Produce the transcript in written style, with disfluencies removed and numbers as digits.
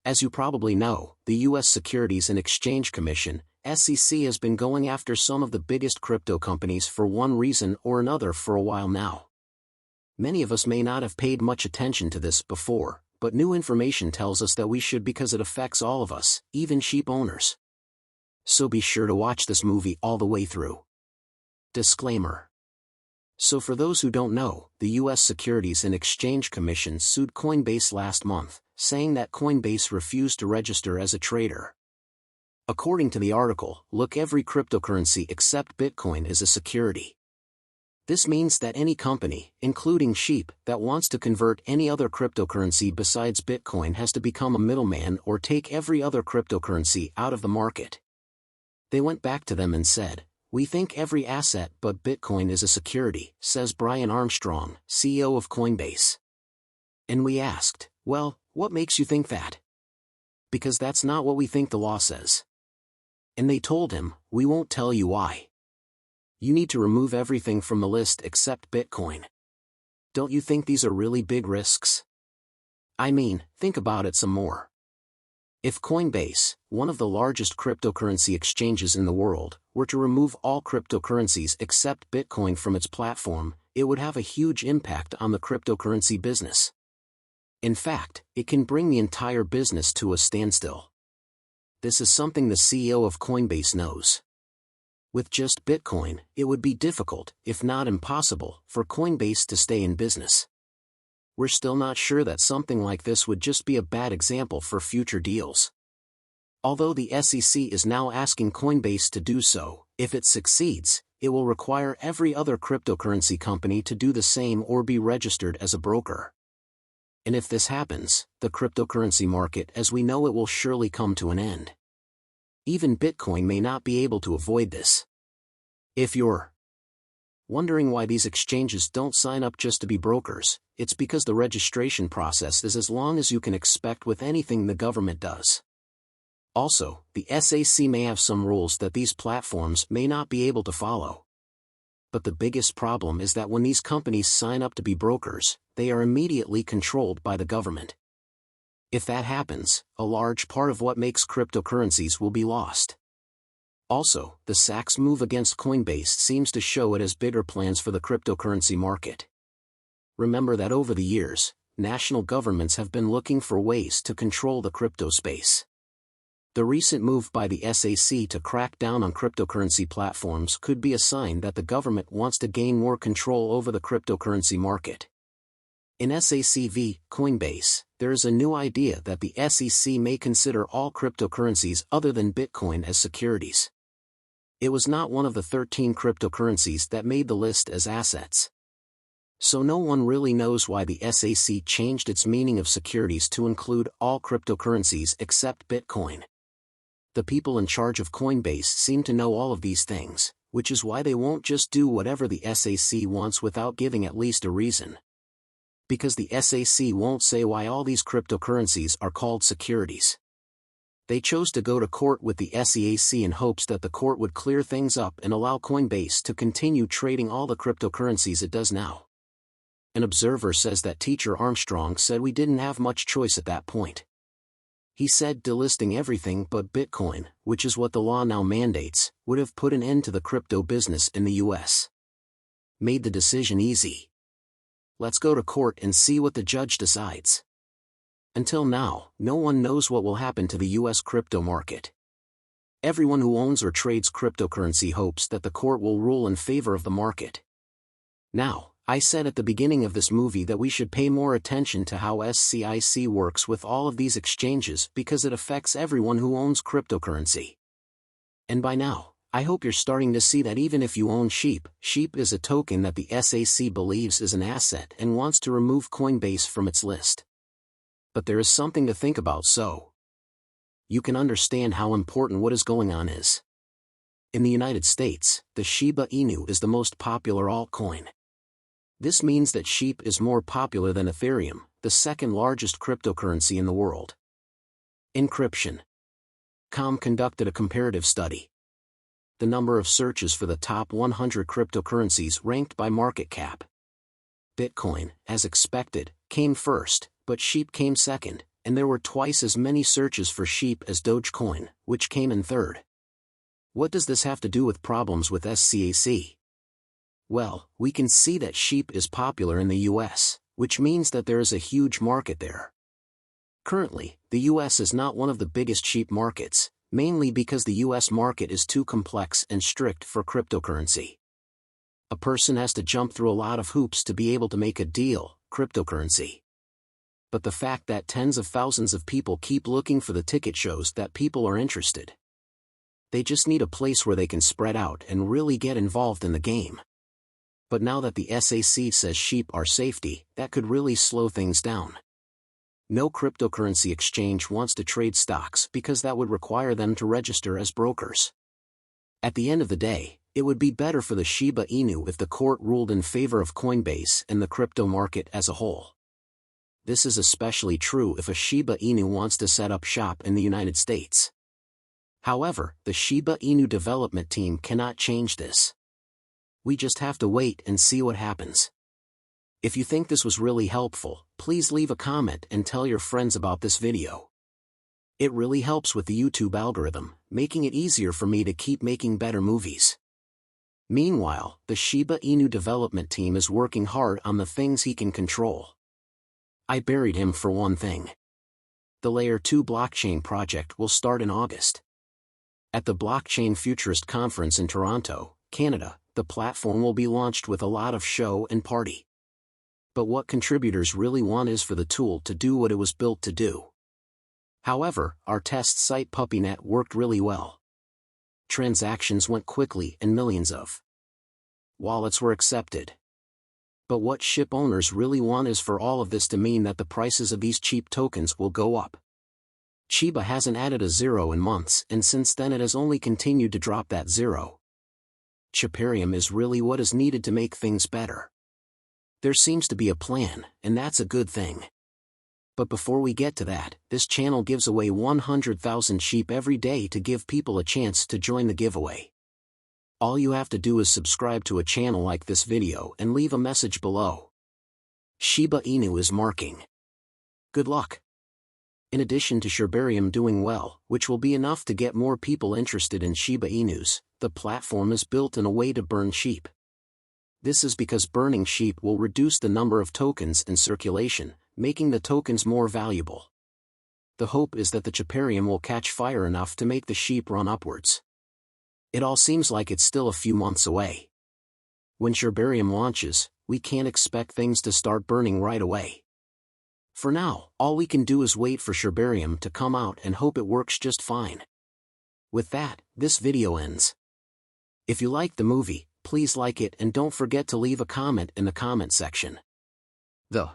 As you probably know, the U.S. Securities and Exchange Commission, SEC, has been going after some of the biggest crypto companies for one reason or another for a while now. Many of us may not have paid much attention to this before, but new information tells us that we should because it affects all of us, even Shib owners. So be sure to watch this movie all the way through. Disclaimer. So for those who don't know, the U.S. Securities and Exchange Commission sued Coinbase last month, saying that Coinbase refused to register as a trader. According to the article, every cryptocurrency except Bitcoin is a security. This means that any company, including Shib, that wants to convert any other cryptocurrency besides Bitcoin has to become a middleman or take every other cryptocurrency out of the market. They went back to them and said, "We think every asset but Bitcoin is a security," says Brian Armstrong, CEO of Coinbase. And we asked, "Well, what makes you think that?" "Because that's not what we think the law says." And they told him, "We won't tell you why. You need to remove everything from the list except Bitcoin." Don't you think these are really big risks? I mean, think about it some more. If Coinbase, one of the largest cryptocurrency exchanges in the world, were to remove all cryptocurrencies except Bitcoin from its platform, it would have a huge impact on the cryptocurrency business. In fact, it can bring the entire business to a standstill. This is something the CEO of Coinbase knows. With just Bitcoin, it would be difficult, if not impossible, for Coinbase to stay in business. We're still not sure that something like this would just be a bad example for future deals. Although the SEC is now asking Coinbase to do so, if it succeeds, it will require every other cryptocurrency company to do the same or be registered as a broker. And if this happens, the cryptocurrency market as we know it will surely come to an end. Even Bitcoin may not be able to avoid this. If you're wondering why these exchanges don't sign up just to be brokers, it's because the registration process is as long as you can expect with anything the government does. Also, the SEC may have some rules that these platforms may not be able to follow. But the biggest problem is that when these companies sign up to be brokers, they are immediately controlled by the government. If that happens, a large part of what makes cryptocurrencies will be lost. Also, the SEC's move against Coinbase seems to show it has bigger plans for the cryptocurrency market. Remember that over the years, national governments have been looking for ways to control the crypto space. The recent move by the SEC to crack down on cryptocurrency platforms could be a sign that the government wants to gain more control over the cryptocurrency market. In SEC v. Coinbase, there is a new idea that the SEC may consider all cryptocurrencies other than Bitcoin as securities. It was not one of the 13 cryptocurrencies that made the list as assets. So no one really knows why the SEC changed its meaning of securities to include all cryptocurrencies except Bitcoin. The people in charge of Coinbase seem to know all of these things, which is why they won't just do whatever the SEC wants without giving at least a reason. Because the SEC won't say why all these cryptocurrencies are called securities. They chose to go to court with the SEC in hopes that the court would clear things up and allow Coinbase to continue trading all the cryptocurrencies it does now. An observer says that Teacher Armstrong said we didn't have much choice at that point. He said delisting everything but Bitcoin, which is what the law now mandates, would have put an end to the crypto business in the US. Made the decision easy. Let's go to court and see what the judge decides. Until now, no one knows what will happen to the US crypto market. Everyone who owns or trades cryptocurrency hopes that the court will rule in favor of the market. Now, I said at the beginning of this movie that we should pay more attention to how SEC works with all of these exchanges because it affects everyone who owns cryptocurrency. And by now, I hope you're starting to see that even if you own Shib, Shib is a token that the SEC believes is an asset and wants to remove Coinbase from its list. But there is something to think about so you can understand how important what is going on is. In the United States, the Shiba Inu is the most popular altcoin. This means that Shib is more popular than Ethereum, the second largest cryptocurrency in the world. Encryption. Com conducted a comparative study. The number of searches for the top 100 cryptocurrencies ranked by market cap. Bitcoin, as expected, came first, but Shib came second, and there were twice as many searches for Shib as Dogecoin, which came in third. What does this have to do with problems with SCAC? Well, we can see that Shib is popular in the US, which means that there is a huge market there. Currently, the US is not one of the biggest Shib markets, mainly because the US market is too complex and strict for cryptocurrency. A person has to jump through a lot of hoops to be able to make a deal, cryptocurrency. But the fact that tens of thousands of people keep looking for the ticket shows that people are interested. They just need a place where they can spread out and really get involved in the game. But now that the SAC says Shib are safety, that could really slow things down. No cryptocurrency exchange wants to trade stocks because that would require them to register as brokers. At the end of the day, it would be better for the Shiba Inu if the court ruled in favor of Coinbase and the crypto market as a whole. This is especially true if a Shiba Inu wants to set up shop in the United States. However, the Shiba Inu development team cannot change this. We just have to wait and see what happens. If you think this was really helpful, please leave a comment and tell your friends about this video. It really helps with the YouTube algorithm, making it easier for me to keep making better movies. Meanwhile, the Shiba Inu development team is working hard on the things he can control. I buried him for one thing. The Layer 2 blockchain project will start in August. At the Blockchain Futurist Conference in Toronto, Canada, the platform will be launched with a lot of show and party. But what contributors really want is for the tool to do what it was built to do. However, our test site PuppyNet worked really well. Transactions went quickly and millions of wallets were accepted. But what Shib owners really want is for all of this to mean that the prices of these cheap tokens will go up. Shiba hasn't added a zero in months, and since then it has only continued to drop that zero. Shibarium is really what is needed to make things better. There seems to be a plan, and that's a good thing. But before we get to that, this channel gives away 100,000 Shib every day to give people a chance to join the giveaway. All you have to do is subscribe to a channel like this video and leave a message below. Shiba Inu is marking. Good luck. In addition to Shibarium doing well, which will be enough to get more people interested in Shiba Inus, the platform is built in a way to burn Shib. This is because burning Shib will reduce the number of tokens in circulation, making the tokens more valuable. The hope is that the Shibarium will catch fire enough to make the Shib run upwards. It all seems like it's still a few months away. When Shibarium launches, we can't expect things to start burning right away. For now, all we can do is wait for Shibarium to come out and hope it works just fine. With that, this video ends. If you liked the movie, please like it and don't forget to leave a comment in the comment section. The